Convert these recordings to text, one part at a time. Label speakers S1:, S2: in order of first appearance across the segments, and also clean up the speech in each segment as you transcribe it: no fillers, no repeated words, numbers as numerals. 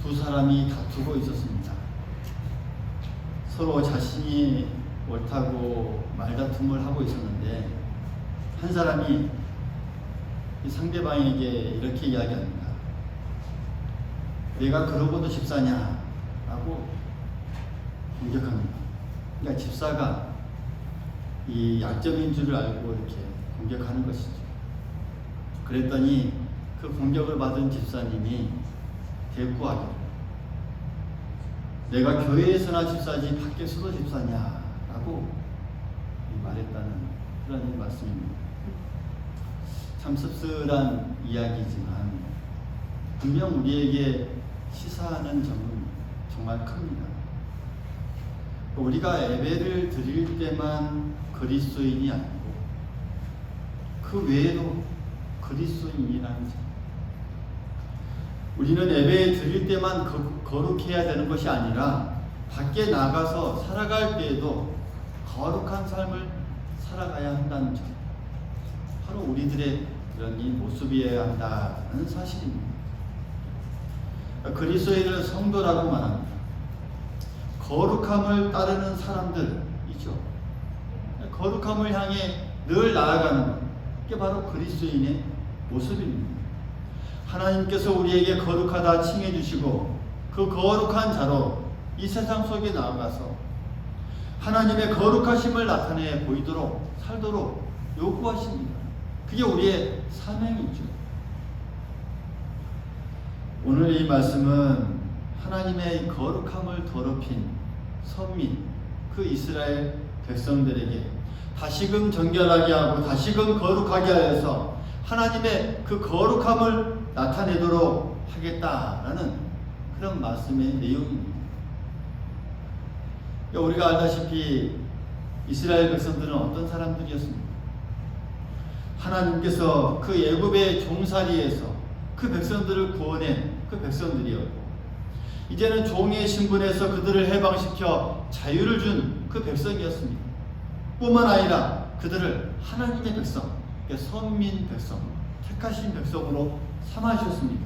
S1: 두 사람이 다투고 있었습니다. 서로 자신이 옳다고 말다툼을 하고 있었는데 한 사람이 이 상대방에게 이렇게 이야기합니다. 내가 그러고도 집사냐? 라고 공격합니다. 그러니까 집사가 이 약점인 줄을 알고 이렇게 공격하는 것이죠. 그랬더니 그 공격을 받은 집사님이 대꾸하기를 내가 교회에서나 집사지 밖에서도 집사냐? 라고 말했다는 그런 말씀입니다. 참 씁쓸한 이야기지만 분명 우리에게 시사하는 점은 정말 큽니다. 우리가 예배를 드릴 때만 그리스도인이 아니고 그 외에도 그리스도인이라는 점. 우리는 예배 드릴 때만 거룩해야 되는 것이 아니라 밖에 나가서 살아갈 때에도 거룩한 삶을 살아가야 한다는 점. 바로 우리들의 이런 이 모습이어야 한다는 사실입니다. 그리스도인을 성도라고 말합니다. 거룩함을 따르는 사람들이죠. 거룩함을 향해 늘 나아가는 것. 이게 바로 그리스도인의 모습입니다. 하나님께서 우리에게 거룩하다 칭해 주시고 그 거룩한 자로 이 세상 속에 나아가서 하나님의 거룩하심을 나타내 보이도록 살도록 요구하십니다. 그게 우리의 사명이죠. 오늘 이 말씀은 하나님의 거룩함을 더럽힌 선민, 그 이스라엘 백성들에게 다시금 정결하게 하고 다시금 거룩하게 하여서 하나님의 그 거룩함을 나타내도록 하겠다라는 그런 말씀의 내용입니다. 우리가 알다시피 이스라엘 백성들은 어떤 사람들이었습니까? 하나님께서 그 애굽의 종살이에서 그 백성들을 구원해 그 백성들이었고 이제는 종의 신분에서 그들을 해방시켜 자유를 준 그 백성이었습니다. 뿐만 아니라 그들을 하나님의 백성, 선민 백성, 택하신 백성으로 삼아주셨습니다.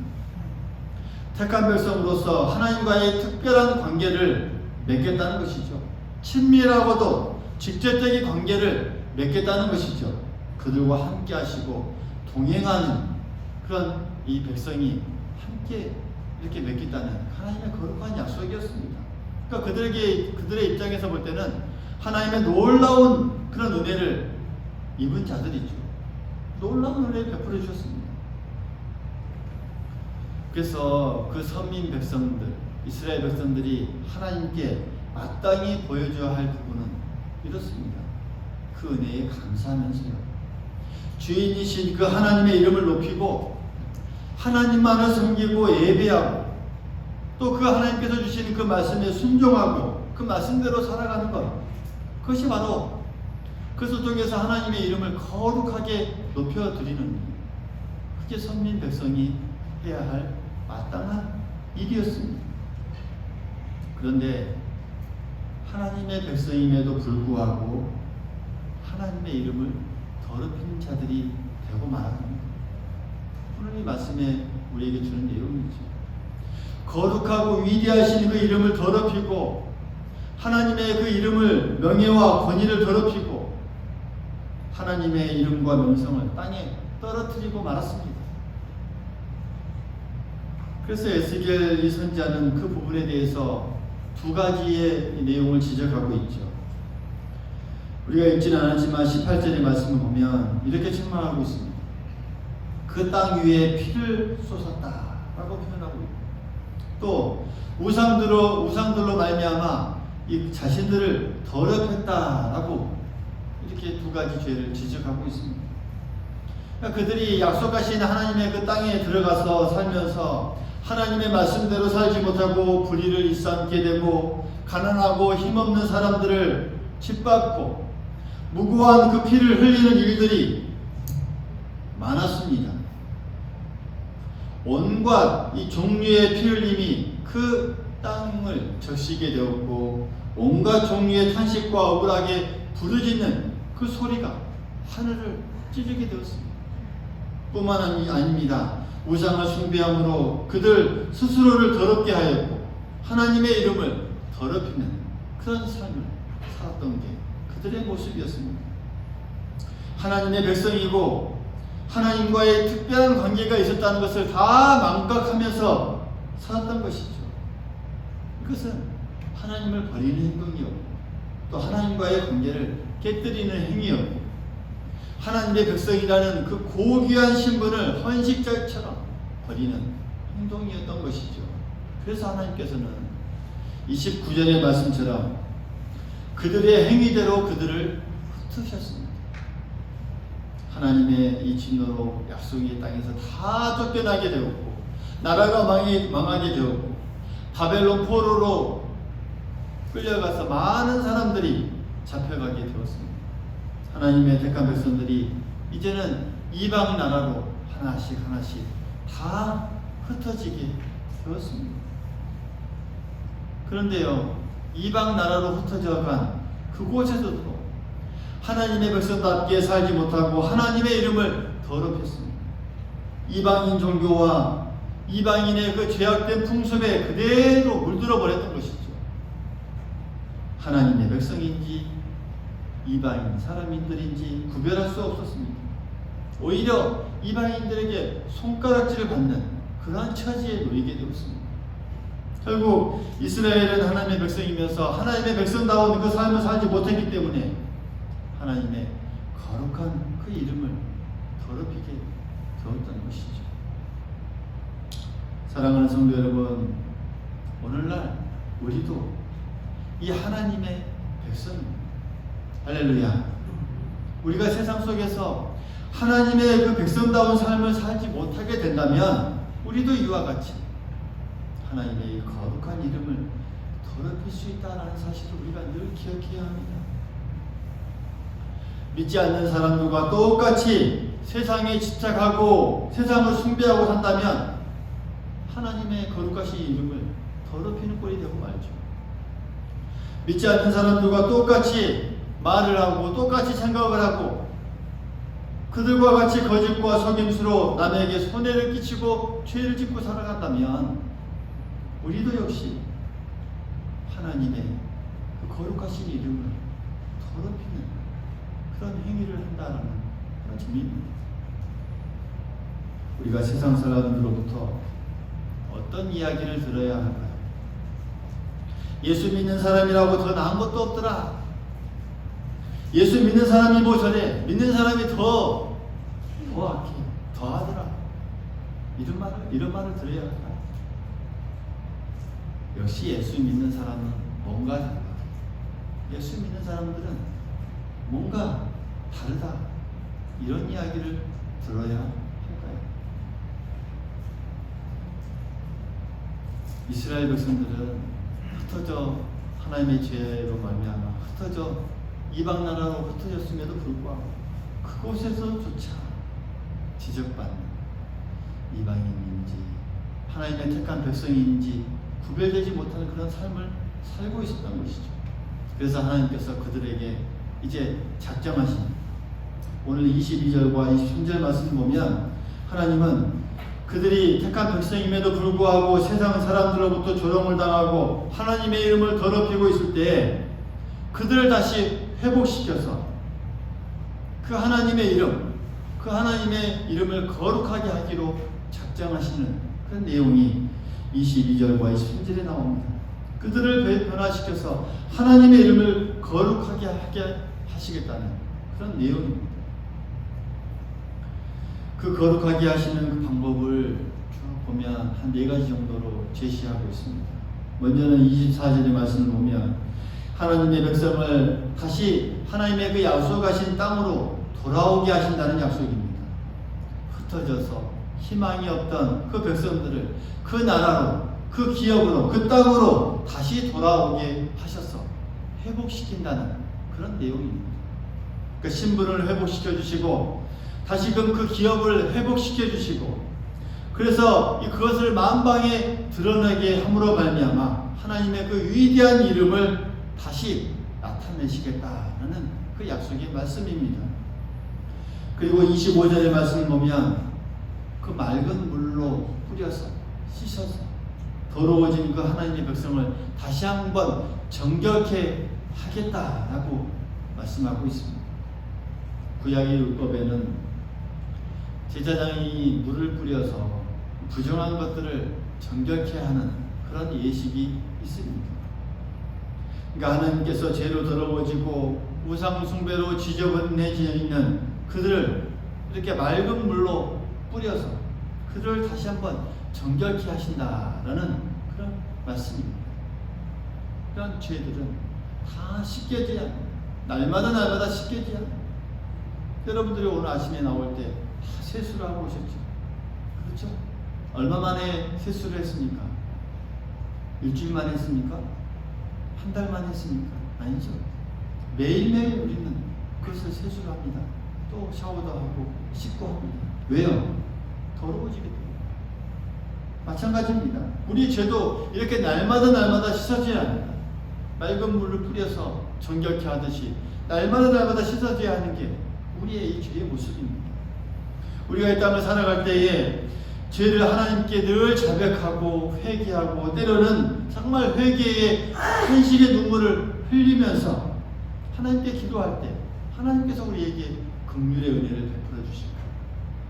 S1: 택한 백성으로서 하나님과의 특별한 관계를 맺겠다는 것이죠. 친밀하고도 직접적인 관계를 맺겠다는 것이죠. 그들과 함께 하시고 동행하는 그런 이 백성이 함께 이렇게 맺겠다는 하나님의 거룩한 약속이었습니다. 그러니까 그들의 입장에서 볼 때는 하나님의 놀라운 그런 은혜를 입은 자들이죠. 놀라운 은혜를 베풀어 주셨습니다. 그래서 그 선민 백성들, 이스라엘 백성들이 하나님께 마땅히 보여줘야 할 부분은 이렇습니다. 그 은혜에 감사하면서요. 주인이신 그 하나님의 이름을 높이고 하나님만을 섬기고 예배하고 또 그 하나님께서 주시는 그 말씀에 순종하고 그 말씀대로 살아가는 것. 그것이 바로 그것을 통해서 하나님의 이름을 거룩하게 높여드리는 그게 선민 백성이 해야 할 마땅한 일이었습니다. 그런데 하나님의 백성임에도 불구하고 하나님의 이름을 더럽히는 자들이 되고 말합니다. 오늘 이 말씀에 우리에게 주는 내용이죠. 거룩하고 위대하신 그 이름을 더럽히고 하나님의 그 이름을 명예와 권위를 더럽히고 하나님의 이름과 명성을 땅에 떨어뜨리고 말았습니다. 그래서 에스겔 이 선지자는 그 부분에 대해서 두 가지의 내용을 지적하고 있죠. 우리가 읽지는 않았지만 18절의 말씀을 보면 이렇게 책망하고 있습니다. 그 땅 위에 피를 쏟았다라고 표현하고 있고 또 우상들로 말미암아 이 자신들을 더럽혔다라고 이렇게 두 가지 죄를 지적하고 있습니다. 그러니까 그들이 약속하신 하나님의 그 땅에 들어가서 살면서 하나님의 말씀대로 살지 못하고 불의를 일삼게 되고 가난하고 힘없는 사람들을 짓밟고 무고한 그 피를 흘리는 일들이 많았습니다. 온갖 이 종류의 피 흘림이 그 땅을 적시게 되었고 온갖 종류의 탄식과 억울하게 부르짖는 그 소리가 하늘을 찌르게 되었습니다. 뿐만 아닙니다. 우상을 숭배함으로 그들 스스로를 더럽게 하였고 하나님의 이름을 더럽히는 그런 삶을 살았던 게 그들의 모습이었습니다. 하나님의 백성이고 하나님과의 특별한 관계가 있었다는 것을 다 망각하면서 살았던 것이죠. 이것은 하나님을 버리는 행동이었고 또 하나님과의 관계를 깨뜨리는 행위였고 하나님의 백성이라는 그 고귀한 신분을 헌식자처럼 버리는 행동이었던 것이죠. 그래서 하나님께서는 29절의 말씀처럼 그들의 행위대로 그들을 흩으셨습니다. 하나님의 이 진노로 약속의 땅에서 다 쫓겨나게 되었고 나라가 망하게 되었고 바벨론 포로로 끌려가서 많은 사람들이 잡혀가게 되었습니다. 하나님의 택한 백성들이 이제는 이방 나라로 하나씩 다 흩어지게 되었습니다. 그런데요, 이방 나라로 흩어져간 그곳에서도 하나님의 백성답게 살지 못하고 하나님의 이름을 더럽혔습니다. 이방인 종교와 이방인의 그 죄악된 풍습에 그대로 물들어 버렸던 것이죠. 하나님의 백성인지 이방인 사람인들인지 구별할 수 없었습니다. 오히려 이방인들에게 손가락질을 받는 그러한 처지에 놓이게 되었습니다. 결국 이스라엘은 하나님의 백성이면서 하나님의 백성다운 그 삶을 살지 못했기 때문에 하나님의 거룩한 그 이름을 더럽히게 되었던 것이죠. 사랑하는 성도 여러분, 오늘날 우리도 이 하나님의 백성입니다. 할렐루야. 우리가 세상 속에서 하나님의 그 백성다운 삶을 살지 못하게 된다면 우리도 이와 같이 하나님의 거룩한 이름을 더럽힐 수 있다는 사실을 우리가 늘 기억해야 합니다. 믿지 않는 사람들과 똑같이 세상에 집착하고 세상을 숭배하고 산다면 하나님의 거룩하신 이름을 더럽히는 꼴이 되고 말죠. 믿지 않는 사람들과 똑같이 말을 하고 똑같이 생각을 하고 그들과 같이 거짓과 속임수로 남에게 손해를 끼치고 죄를 짓고 살아간다면 우리도 역시 하나님의 그 거룩하신 이름을 더럽히는 그런 행위를 한다는 그런 점입니다. 우리가 세상 사람들로부터 어떤 이야기를 들어야 할까요? 예수 믿는 사람이라고 더 나은 것도 없더라. 예수 믿는 사람이 뭐 저래? 믿는 사람이 더 악해, 더 하더라. 이런 말을 들어야 할까요? 역시 예수 믿는 사람은 뭔가 달라. 예수 믿는 사람들은 뭔가 다르다. 이런 이야기를 들어야 할까요? 이스라엘 백성들은 흩어져 하나님의 죄로 말미암아 흩어져 이방 나라로 흩어졌음에도 불구하고 그곳에서조차 지적받는 이방인인지 하나님의 택한 백성인지 구별되지 못하는 그런 삶을 살고 있었던 것이죠. 그래서 하나님께서 그들에게 이제 작정하신 오늘 22절과 23절 말씀을 보면 하나님은 그들이 택한 백성임에도 불구하고 세상 사람들로부터 조롱을 당하고 하나님의 이름을 더럽히고 있을 때 그들을 다시 회복시켜서 그 하나님의 이름을 거룩하게 하기로 작정하시는 그런 내용이 22절과 23절에 나옵니다. 그들을 변화시켜서 하나님의 이름을 거룩하게 하게 하시겠다는 그런 내용입니다. 그 거룩하게 하시는 그 방법을 쭉 보면 한 4가지 정도로 제시하고 있습니다. 먼저는 24절의 말씀을 보면 하나님의 백성을 다시 하나님의 그 약속하신 땅으로 돌아오게 하신다는 약속입니다. 흩어져서 희망이 없던 그 백성들을 그 나라로, 그 기업으로, 그 땅으로 다시 돌아오게 하셔서 회복시킨다는 그런 내용입니다. 그 신분을 회복시켜 주시고 다시금 그 기업을 회복시켜 주시고 그래서 그것을 만방에 드러나게 함으로 말미암아 하나님의 그 위대한 이름을 다시 나타내시겠다는 그 약속의 말씀입니다. 그리고 25절의 말씀을 보면 그 맑은 물로 뿌려서 씻어서 더러워진 그 하나님의 백성을 다시 한번 정결케 하겠다라고 말씀하고 있습니다. 구약의 율법에는 제사장이 물을 뿌려서 부정한 것들을 정결케 하는 그런 예식이 있습니다. 그러니까 하나님께서 죄로 더러워지고 우상 숭배로 지저분해져 있는 그들을 이렇게 맑은 물로 뿌려서 그들을 다시 한번 정결케 하신다라는 그런 말씀입니다. 그런 죄들은 다 씻겨져야, 날마다 씻겨져야. 여러분들이 오늘 아침에 나올 때 다 세수를 하고 오셨죠? 그렇죠? 얼마 만에 세수를 했습니까? 일주일 만에 했습니까? 한 달 만에 했습니까? 아니죠. 매일매일 우리는 그것을 세수를 합니다. 또 샤워도 하고 씻고 합니다. 왜요? 더러워지기 때문에. 마찬가지입니다. 우리 죄도 이렇게 날마다 씻어져야 합니다. 맑은 물을 뿌려서 정결케 하듯이 날마다 씻어져야 하는 게 우리의 이 죄의 모습입니다. 우리가 이 땅을 살아갈 때에 죄를 하나님께 늘 자백하고 회개하고 때로는 정말 회개의 현실의 눈물을 흘리면서 하나님께 기도할 때 하나님께서 우리에게 긍휼의 은혜를 베풀어 주시고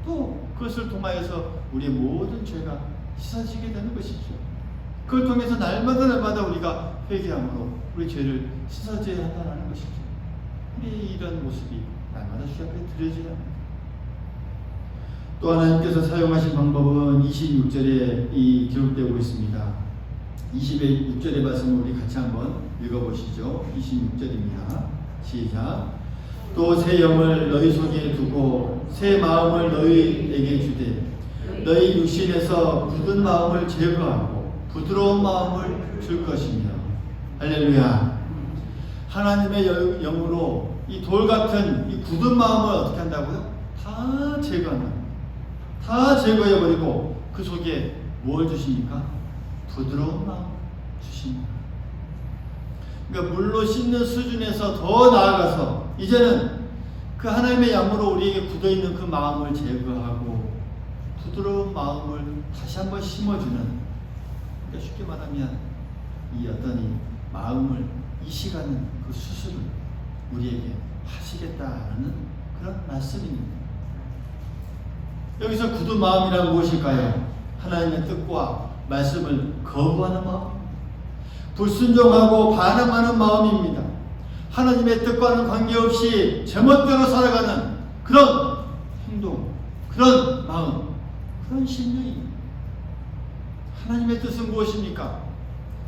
S1: 또 그것을 통하여서 우리의 모든 죄가 씻어지게 되는 것이죠. 그걸 통해서 날마다 우리가 회개함으로 우리 죄를 씻어져야 한다는 것이죠. 우리의 이런 모습이 날마다 주 앞에 드려져야 합니다. 또 하나님께서 사용하신 방법은 26절에 기록되고 있습니다. 26절의 말씀을 우리 같이 한번 읽어보시죠. 26절입니다. 시작. 또 새 영을 너희 속에 두고 새 마음을 너희에게 주되 너희 육신에서 굳은 마음을 제거하고 부드러운 마음을 줄 것이며. 할렐루야. 하나님의 영으로 이 돌 같은 이 굳은 마음을 어떻게 한다고요? 다 제거한다. 다 제거해버리고 그 속에 뭘 주십니까? 부드러운 마음 주십니다. 그러니까 물로 씻는 수준에서 더 나아가서 이제는 그 하나님의 양으로 우리에게 굳어있는 그 마음을 제거하고 부드러운 마음을 다시 한번 심어주는, 그러니까 쉽게 말하면 이 어떤 이 마음을 이식하는 그 수술을 우리에게 하시겠다는 그런 말씀입니다. 여기서 굳은 마음이란 무엇일까요? 하나님의 뜻과 말씀을 거부하는 마음, 불순종하고 반항하는 마음입니다. 하나님의 뜻과는 관계없이 제멋대로 살아가는 그런 행동, 그런 마음, 그런 심령입니다. 하나님의 뜻은 무엇입니까?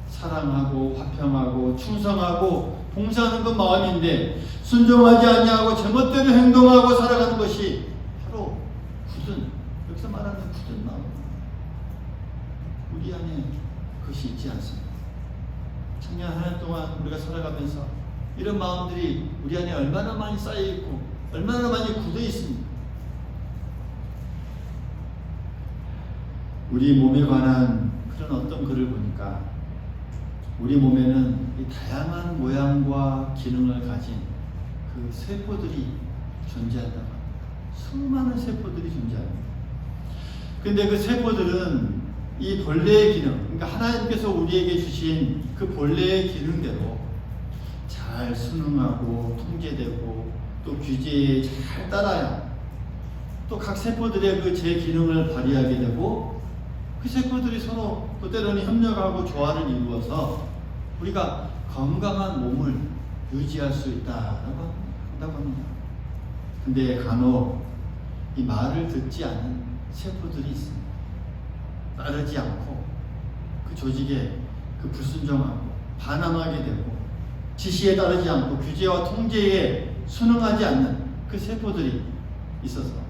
S1: 사랑하고 화평하고 충성하고 봉사하는 그 마음인데 순종하지 아니하고 제멋대로 행동하고 살아가는 것이 바로 굳은, 여기서 말하는 굳은 마음. 우리 안에 그것이 있지 않습니다. 작년 한 해 동안 우리가 살아가면서 이런 마음들이 우리 안에 얼마나 많이 쌓여있고 얼마나 많이 굳어 있습니까? 우리 몸에 관한 그런 어떤 글을 보니까 우리 몸에는 이 다양한 모양과 기능을 가진 그 세포들이 존재한다고 합니다. 수많은 세포들이 존재합니다. 근데 그 세포들은 이 본래의 기능, 그러니까 하나님께서 우리에게 주신 그 본래의 기능대로 잘 순응하고 통제되고 또 규제에 잘 따라야 또 각 세포들의 그 제 기능을 발휘하게 되고 그 세포들이 서로 또 때로는 협력하고 조화를 이루어서 우리가 건강한 몸을 유지할 수 있다고 합니다. 근데 간혹 이 말을 듣지 않는 세포들이 있습니다. 따르지 않고 그 조직에 그 불순종하고 반항하게 되고 지시에 따르지 않고 규제와 통제에 순응하지 않는 그 세포들이 있어서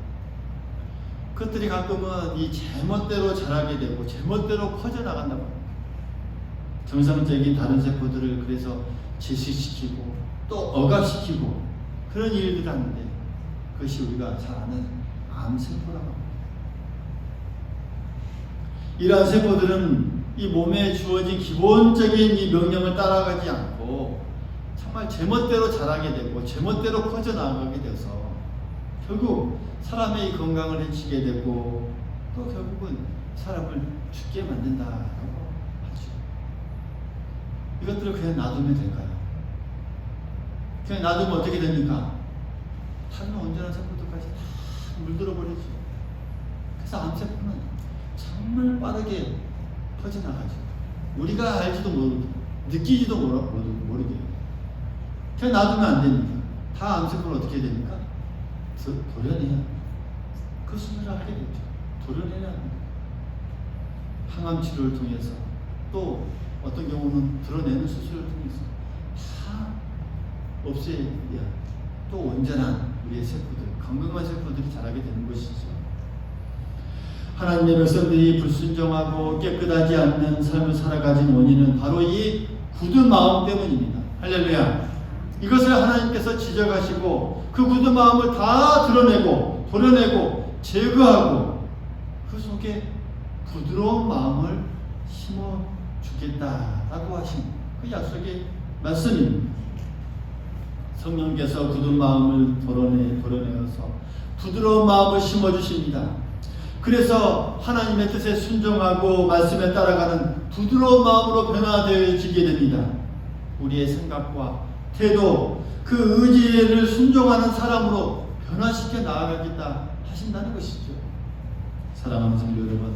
S1: 그것들이 가끔은 이 제멋대로 자라게 되고 제멋대로 퍼져나간다고 합니다. 정상적인 다른 세포들을 그래서 제시시키고 또 억압시키고 그런 일들을 하는데 그것이 우리가 잘 아는 암세포라고 합니다. 이러한 세포들은 이 몸에 주어진 기본적인 이 명령을 따라가지 않고 정말 제멋대로 자라게 되고 제멋대로 퍼져나가게 돼서 결국 사람의 이 건강을 해치게 되고 또 결국은 사람을 죽게 만든다라고 하죠. 이것들을 그냥 놔두면 될까요? 그냥 놔두면 어떻게 됩니까? 다른 온전한 세포들까지 다 물들어 버리죠. 그래서 암세포는 정말 빠르게 퍼져나가죠. 우리가 알지도 모르고 느끼지도 모르게 그냥 놔두면 안 됩니다. 다 암세포를 어떻게 해야 됩니까? 도려내야 그 수술을 하게 되죠. 도려내야 합니다. 항암 치료를 통해서 또 어떤 경우는 드러내는 수술을 통해서 다 없애야 또 온전한 우리의 세포들, 건강한 세포들이 자라게 되는 것이죠. 하나님의 백성들이 불순종하고 깨끗하지 않는 삶을 살아가진 원인은 바로 이 굳은 마음 때문입니다. 할렐루야. 이것을 하나님께서 지적하시고 그 굳은 마음을 다 드러내고 도려내고 제거하고 그 속에 부드러운 마음을 심어주겠다라고 하신 그 약속의 말씀입니다. 성령께서 굳은 마음을 도려내어서 부드러운 마음을 심어주십니다. 그래서 하나님의 뜻에 순종하고 말씀에 따라가는 부드러운 마음으로 변화되어지게 됩니다. 우리의 생각과 태도, 그 의지를 순종하는 사람으로 변화시켜 나아가겠다 하신다는 것이죠. 사랑하는 성도 여러분,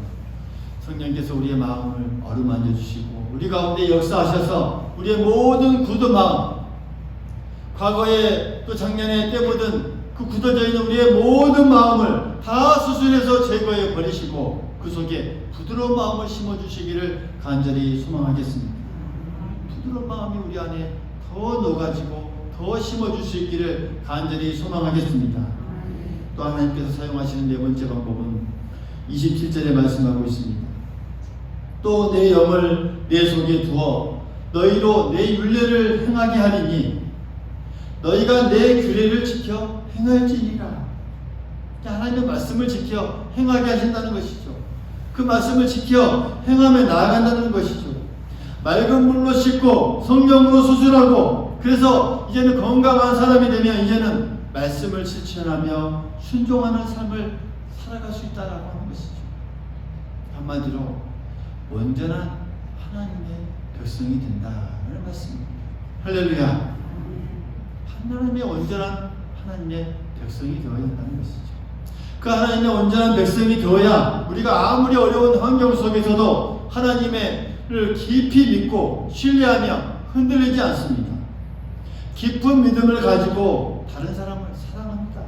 S1: 성령께서 우리의 마음을 어루만져 주시고 우리 가운데 역사하셔서 우리의 모든 굳은 마음, 과거에 또 작년에 때묻은 그 굳어져 있는 우리의 모든 마음을 다 수술해서 제거해 버리시고 그 속에 부드러운 마음을 심어주시기를 간절히 소망하겠습니다. 부드러운 마음이 우리 안에 더 녹아지고 더 심어주시기를 간절히 소망하겠습니다. 또 하나님께서 사용하시는 네 번째 방법은 27절에 말씀하고 있습니다. 또 내 영을 내 속에 두어 너희로 내 율례를 행하게 하리니 너희가 내 규례를 지켜 행할지니라. 하나님의 말씀을 지켜 행하게 하신다는 것이죠. 그 말씀을 지켜 행함에 나아간다는 것이죠. 맑은 물로 씻고 성령으로 수술하고 그래서 이제는 건강한 사람이 되면 이제는 말씀을 실천하며 순종하는 삶을 살아갈 수 있다라고 하는 것이죠. 한마디로 온전한 하나님의 백성이 된다는 말씀입니다. 할렐루야. 하나님의 온전한 하나님의 백성이 되어야 한다는 것이죠. 그 하나님의 온전한 백성이 되어야 우리가 아무리 어려운 환경 속에서도 하나님을 깊이 믿고 신뢰하며 흔들리지 않습니다. 깊은 믿음을 가지고 다른 사람을 사랑합니다.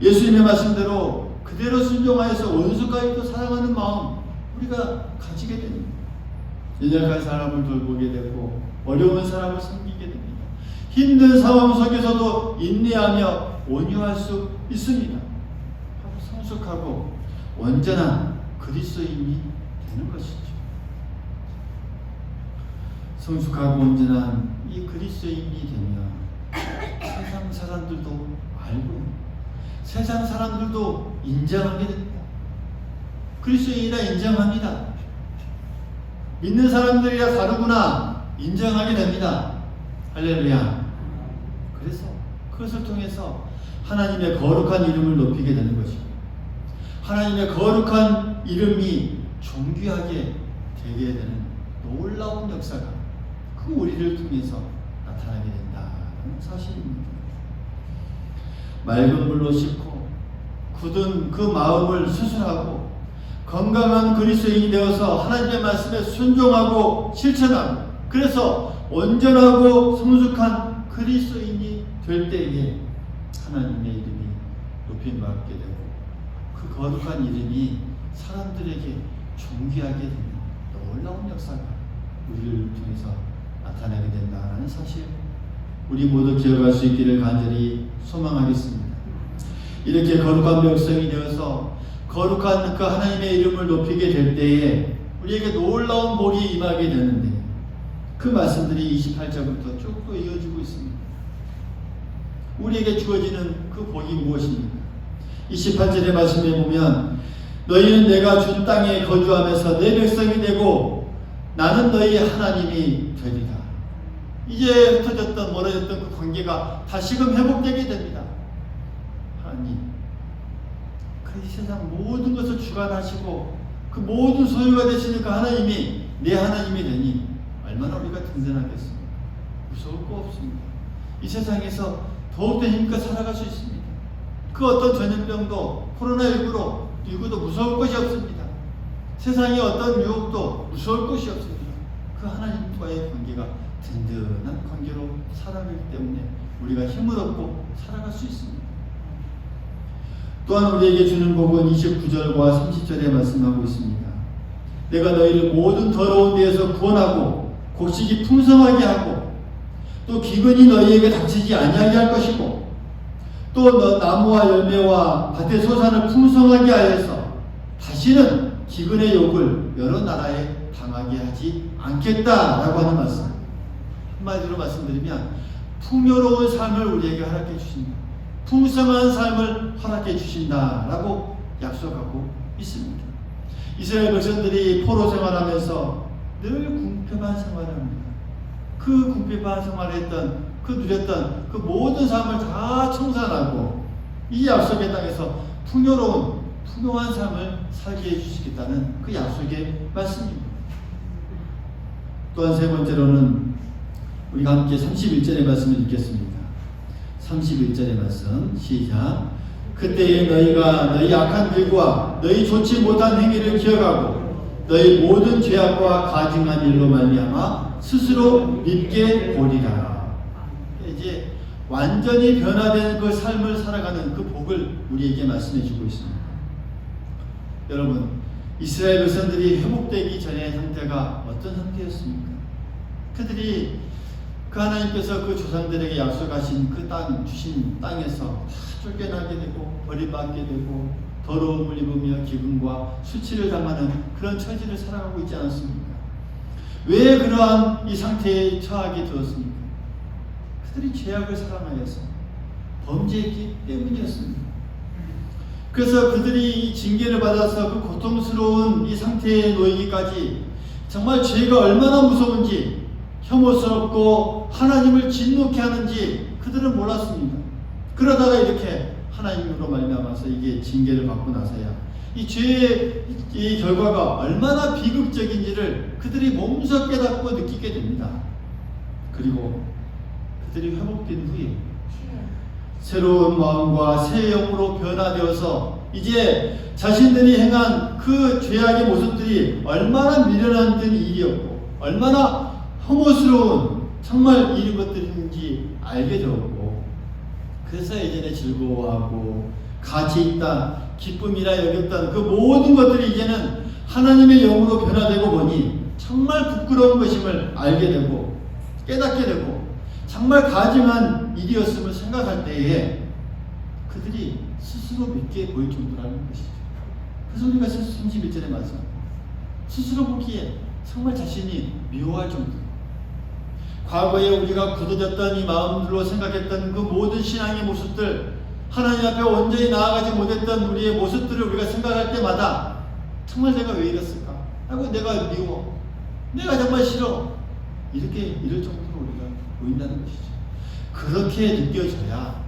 S1: 예수님의 말씀대로 그대로 순종하여서 원수까지도 사랑하는 마음 우리가 가지게 됩니다. 연약한 사람을 돌보게 되고 어려운 사람을 섬기게 됩니다. 힘든 상황 속에서도 인내하며 온유할 수 있습니다. 성숙하고 온전한 그리스도인이 되는 것이죠. 성숙하고 온전한 이 그리스도인이 되면 세상 사람들도 알고 세상 사람들도 인정하게 됩니다. 그리스도인이라 인정합니다. 믿는 사람들이라 다르구나 인정하게 됩니다. 할렐루야. 그래서 그것을 통해서 하나님의 거룩한 이름을 높이게 되는 것이고 하나님의 거룩한 이름이 존귀하게 되게 되는 놀라운 역사가 그 우리를 통해서 나타나게 된다는 사실입니다. 맑은 물로 씻고 굳은 그 마음을 수술하고 건강한 그리스도인이 되어서 하나님의 말씀에 순종하고 실천하고 그래서 온전하고 성숙한 그리스도인이 될 때에 하나님의 이름이 높임받게 되고 그 거룩한 이름이 사람들에게 존귀하게 되는 놀라운 역사가 우리를 통해서 나타나게 된다는 사실 우리 모두 기억할 수 있기를 간절히 소망하겠습니다. 이렇게 거룩한 백성이 되어서 거룩한 그 하나님의 이름을 높이게 될 때에 우리에게 놀라운 복이 임하게 되는데 그 말씀들이 28절부터 쭉 또 이어지고 있습니다. 우리에게 주어지는 그 복이 무엇입니까? 28절의 말씀에 보면 너희는 내가 준 땅에 거주하면서 내 백성이 되고 나는 너희 하나님이 되리라. 이제 흩어졌던 멀어졌던 그 관계가 다시금 회복되게 됩니다. 하나님 그 세상 모든 것을 주관하시고 그 모든 소유가 되시는 그 하나님이 내 하나님이 되니 얼마나 우리가 든든하겠습니까? 무서울 거 없습니다. 이 세상에서 더욱더 힘껏 살아갈 수 있습니다. 그 어떤 전염병도 코로나19도 무서울 것이 없습니다. 세상의 어떤 유혹도 무서울 것이 없습니다. 그 하나님과의 관계가 든든한 관계로 살아가기 때문에 우리가 힘을 얻고 살아갈 수 있습니다. 또한 우리에게 주는 복은 29절과 30절에 말씀하고 있습니다. 내가 너희를 모든 더러운 데에서 구원하고 곡식이 풍성하게 하고 또 기근이 너희에게 닥치지 아니하게 할 것이고 또 나무와 열매와 밭의 소산을 풍성하게 하여서 다시는 기근의 욕을 여러 나라에 당하게 하지 않겠다라고 하는 말씀. 한마디로 말씀드리면 풍요로운 삶을 우리에게 허락해 주신다. 풍성한 삶을 허락해 주신다라고 약속하고 있습니다. 이스라엘 백성들이 포로 생활하면서 늘 궁핍한 생활을 합니다. 그 궁핍한 생활을 했던, 그 누렸던 그 모든 삶을 다 청산하고 이 약속의 땅에서 풍요한 삶을 살게 해주시겠다는 그 약속의 말씀입니다. 또한 세 번째로는 우리가 함께 31절의 말씀을 읽겠습니다. 31절의 말씀 시작. 그때에 너희가 너희 악한 일과 너희 좋지 못한 행위를 기억하고 너희 모든 죄악과 가증한 일로 말미암아 스스로 믿게 보리라. 이제 완전히 변화된 그 삶을 살아가는 그 복을 우리에게 말씀해 주고 있습니다. 여러분, 이스라엘 백성들이 회복되기 전의 상태가 어떤 상태였습니까? 그들이 그 하나님께서 그 조상들에게 약속하신 그 땅, 주신 땅에서 다 쫓겨나게 되고 버림받게 되고 더러움을 입으며 기근과 수치를 당하는 그런 처지를 살아가고 있지 않았습니까? 왜 그러한 이 상태에 처하게 되었습니까? 그들이 죄악을 사랑하여서 범죄했기 때문이었습니다. 그래서 그들이 이 징계를 받아서 그 고통스러운 이 상태에 놓이기까지 정말 죄가 얼마나 무서운지, 혐오스럽고 하나님을 진노케 하는지 그들은 몰랐습니다. 그러다가 이렇게 하나님으로 말미암아서 이게 징계를 받고 나서야 이 죄의 이 결과가 얼마나 비극적인지를 그들이 몸소 깨닫고 느끼게 됩니다. 그리고 그들이 회복된 후에 새로운 마음과 새 영으로 변화되어서 이제 자신들이 행한 그 죄악의 모습들이 얼마나 미련한 일이었고 얼마나 혐오스러운 정말 이런 것들인지 알게 되었고 그래서 예전에 즐거워하고 가치 있다 기쁨이라 여겼던 그 모든 것들이 이제는 하나님의 영으로 변화되고 보니 정말 부끄러운 것임을 알게 되고 깨닫게 되고 정말 가증한 일이었음을 생각할 때에 그들이 스스로 믿게 보일 정도라는 것이죠. 그래서 우리가 31절에 말씀 스스로 보기에 정말 자신이 미워할 정도. 과거에 우리가 굳어졌던 이 마음들로 생각했던 그 모든 신앙의 모습들, 하나님 앞에 온전히 나아가지 못했던 우리의 모습들을 우리가 생각할 때마다 정말 내가 왜 이랬을까? 하고 내가 미워, 내가 정말 싫어, 이렇게 이럴 정도로 우리가 보인다는 것이죠. 그렇게 느껴져야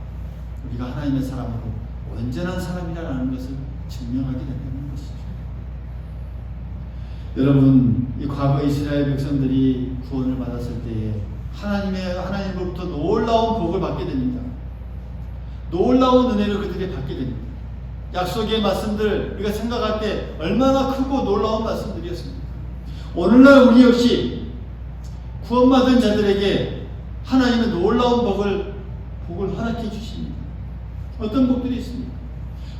S1: 우리가 하나님의 사람으로 온전한 사람이라는 것을 증명하게 된다는 것이죠. 여러분, 이 과거 이스라엘 백성들이 구원을 받았을 때에 하나님으로부터 놀라운 복을 받게 됩니다. 놀라운 은혜를 그들이 받게 됩니다. 약속의 말씀들 우리가 생각할 때 얼마나 크고 놀라운 말씀들이었습니까? 오늘날 우리 역시 구원받은 자들에게 하나님의 놀라운 복을 허락해 주십니다. 어떤 복들이 있습니까?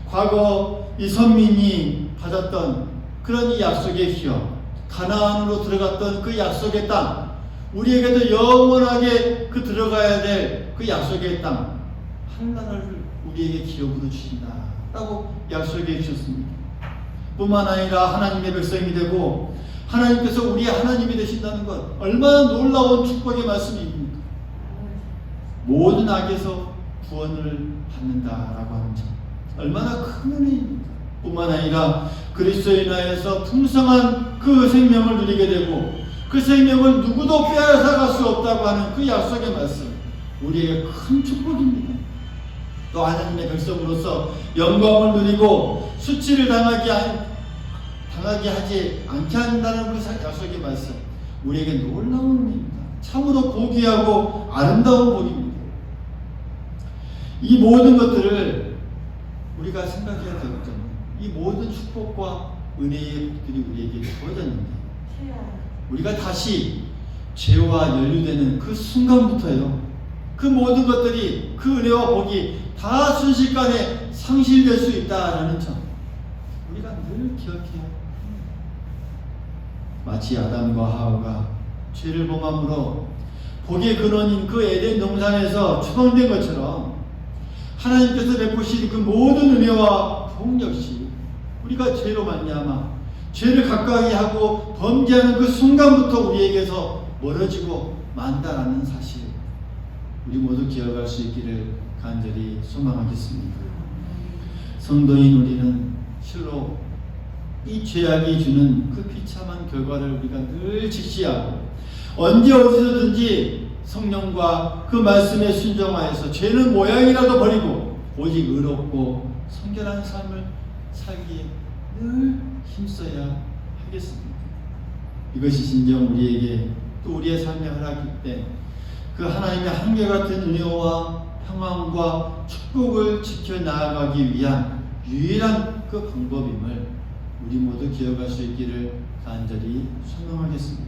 S1: 과거 이 선민이 받았던 그런 이 약속의 기업, 가나안으로 들어갔던 그 약속의 땅, 우리에게도 영원하게 그 들어가야 될 그 약속의 땅, 하늘나라를 우리에게 기업으로 주신다라고 약속해 주셨습니다. 뿐만 아니라 하나님의 백성이 되고 하나님께서 우리의 하나님이 되신다는 것, 얼마나 놀라운 축복의 말씀입니까? 모든 악에서 구원을 받는다라고 하는 점, 얼마나 큰 은혜입니까? 뿐만 아니라 그리스도에 인하여서 풍성한 그 생명을 누리게 되고 그 생명을 누구도 빼앗아갈 수 없다고 하는 그 약속의 말씀, 우리에게 큰 축복입니다. 또 하나님의 백성으로서 영광을 누리고 수치를 당하게 하지 않게 한다는 그 약속의 말씀, 우리에게 놀라운 의미입니다. 참으로 고귀하고 아름다운 복입니다. 이 모든 것들을 우리가 생각해야 되거든요. 이 모든 축복과 은혜의 복들이 우리에게 주어졌는데, 우리가 다시 죄와 연루되는 그 순간부터요, 그 모든 것들이, 그 은혜와 복이 다 순식간에 상실될 수 있다라는 점, 우리가 늘 기억해야 합니다. 마치 아담과 하와가 죄를 범함으로 복의 근원인 그 에덴 동산에서 추방된 것처럼, 하나님께서 베푸신 그 모든 은혜와 복 역시 우리가 죄로 말미암아 죄를 가까이 하고 범죄하는 그 순간부터 우리에게서 멀어지고 만다라는 사실, 우리 모두 기억할 수 있기를 간절히 소망하겠습니다. 성도인 우리는 실로 이 죄악이 주는 그 비참한 결과를 우리가 늘 직시하고, 언제 어디서든지 성령과 그 말씀에 순종하여서 죄는 모양이라도 버리고 오직 의롭고 성결한 삶을 살기에 늘 힘써야 하겠습니다. 이것이 진정 우리에게, 또 우리의 삶의 허락일 때 그 하나님의 한결같은 은혜와 평안과 축복을 지켜나가기 위한 유일한 그 방법임을 우리 모두 기억할 수 있기를 간절히 소망하겠습니다.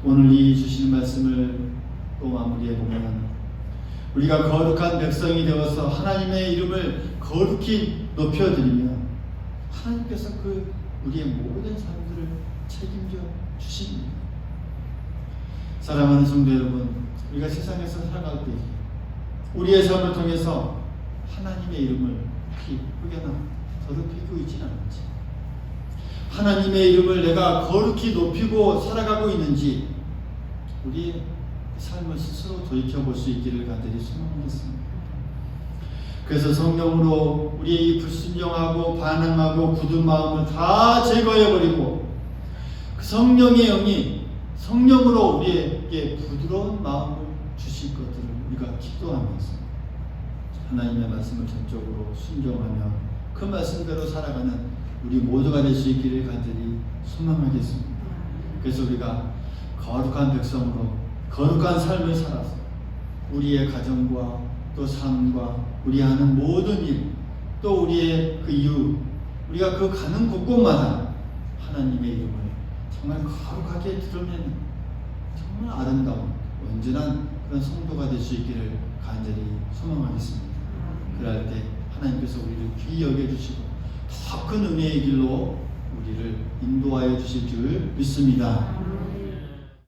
S1: 오늘 이 주신 말씀을 또 마무리해 보면, 우리가 거룩한 백성이 되어서 하나님의 이름을 거룩히 높여드리며 하나님께서 그 우리의 모든 삶들을 책임져 주십니다. 사랑하는 성도 여러분, 우리가 세상에서 살아갈 때 우리의 삶을 통해서 하나님의 이름을 혹여나 더럽히고 있지는 않은지, 하나님의 이름을 내가 거룩히 높이고 살아가고 있는지 우리의 삶을 스스로 돌이켜볼 수 있기를 간절히 소망하겠습니다. 그래서 성령으로 우리의 이 불순종하고 반항하고 굳은 마음을 다 제거해버리고, 그 성령의 영이 성령으로 우리에게 부드러운 마음을 주실 것들을 우리가 기도하면서 하나님의 말씀을 전적으로 순종하며 그 말씀대로 살아가는 우리 모두가 될 수 있기를 간절히 소망하겠습니다. 그래서 우리가 거룩한 백성으로 거룩한 삶을 살아서 우리의 가정과 또 삶과 우리 하는 모든 일, 또 우리의 그 이웃, 우리가 그 가는 곳곳마다 하나님의 이름을 정말 거룩하게 드러내는 정말 아름다운 온전한 그런 성도가 될 수 있기를 간절히 소망하겠습니다. 그럴 때 하나님께서 우리를 귀히 여겨주시고 더 큰 은혜의 길로 우리를 인도하여 주실 줄 믿습니다.